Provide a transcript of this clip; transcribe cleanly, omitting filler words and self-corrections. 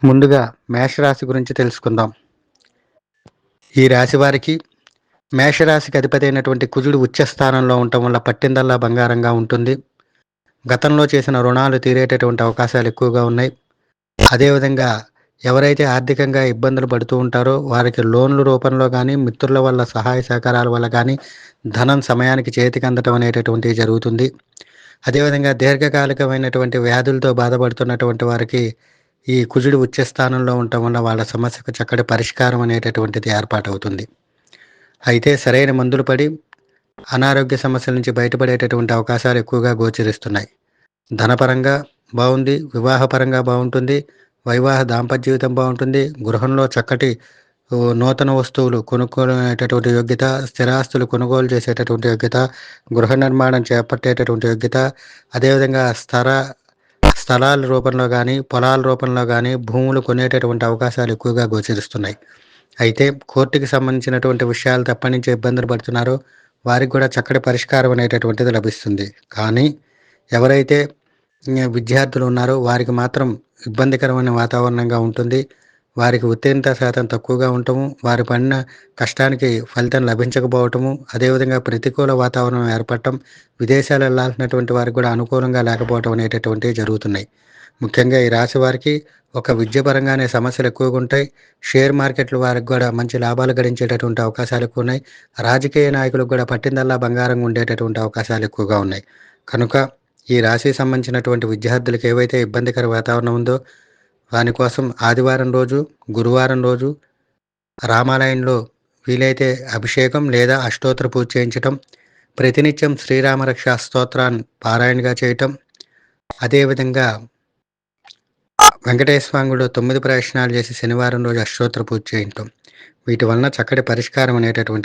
ముందుగా మేషరాశి గురించి తెలుసుకుందాం. ఈ రాశి వారికి మేషరాశికి అధిపతి అయినటువంటి కుజుడు ఉచ్చ స్థానంలో ఉండటం వల్ల పట్టిందల్లా బంగారంగా ఉంటుంది. గతంలో చేసిన రుణాలు తీరేటటువంటి అవకాశాలు ఎక్కువగా ఉన్నాయి. అదేవిధంగా ఎవరైతే ఆర్థికంగా ఇబ్బందులు పడుతూ ఉంటారో వారికి లోన్ల రూపంలో కానీ, మిత్రుల వల్ల సహాయ సహకారాల వల్ల కానీ ధనం సమయానికి చేతికి అందటం అనేటటువంటిది జరుగుతుంది. అదేవిధంగా దీర్ఘకాలికమైనటువంటి వ్యాధులతో బాధపడుతున్నటువంటి వారికి ఈ కుజుడు ఉచ్చ స్థానంలో ఉండటం వల్ల వాళ్ళ సమస్యకు చక్కటి పరిష్కారం అనేటటువంటిది ఏర్పాటవుతుంది. అయితే సరైన మందులు పడి అనారోగ్య సమస్యల నుంచి బయటపడేటటువంటి అవకాశాలు ఎక్కువగా గోచరిస్తున్నాయి. ధనపరంగా బాగుంది, వివాహపరంగా బాగుంటుంది, వైవాహ దాంపత్య జీవితం బాగుంటుంది, గృహంలో చక్కటి నూతన వస్తువులు కొనుక్కునేటటువంటి యోగ్యత, స్థిరాస్తులు కొనుగోలు చేసేటటువంటి యోగ్యత, గృహ నిర్మాణం చేపట్టేటటువంటి యోగ్యత, అదేవిధంగా స్థలాల రూపంలో కానీ, పొలాల రూపంలో కానీ భూములు కొనేటటువంటి అవకాశాలు ఎక్కువగా గోచరిస్తున్నాయి. అయితే కోర్టుకి సంబంధించినటువంటి విషయాలు ఎప్పటి నుంచి ఇబ్బందులు పడుతున్నారో వారికి కూడా చక్కటి పరిష్కారం అనేటటువంటిది లభిస్తుంది. కానీ ఎవరైతే విద్యార్థులు ఉన్నారో వారికి మాత్రం ఇబ్బందికరమైన వాతావరణంగా ఉంటుంది. వారికి ఉత్తీర్ణత శాతం తక్కువగా ఉండటము, వారి పడిన కష్టానికి ఫలితం లభించకపోవటము, అదేవిధంగా ప్రతికూల వాతావరణం ఏర్పడటం, విదేశాలు వెళ్ళాల్సినటువంటి వారికి కూడా అనుకూలంగా లేకపోవటం అనేటటువంటివి జరుగుతున్నాయి. ముఖ్యంగా ఈ రాశి వారికి ఒక విద్య పరంగానే సమస్యలు ఎక్కువగా ఉంటాయి. షేర్ మార్కెట్ల వారికి కూడా మంచి లాభాలు గడించేటటువంటి అవకాశాలు ఎక్కువ ఉన్నాయి. రాజకీయ నాయకులకు కూడా పట్టిందల్లా బంగారంగా ఉండేటటువంటి అవకాశాలు ఎక్కువగా ఉన్నాయి. కనుక ఈ రాశికి సంబంధించినటువంటి విద్యార్థులకు ఏవైతే ఇబ్బందికర వాతావరణం ఉందో దానికోసం ఆదివారం రోజు, గురువారం రోజు రామాలయంలో వీలైతే అభిషేకం లేదా అష్టోత్తర పూజ చేయించటం, ప్రతినిత్యం శ్రీరామరక్ష స్తోత్రాన్ని పారాయణగా చేయటం, అదేవిధంగా వెంకటేశ్వర స్వామి 9 ప్రదక్షిణాలు చేసి శనివారం రోజు అష్టోత్తర పూజ చేయటం, వీటి వలన చక్కటి పరిష్కారం అనేటటువంటిది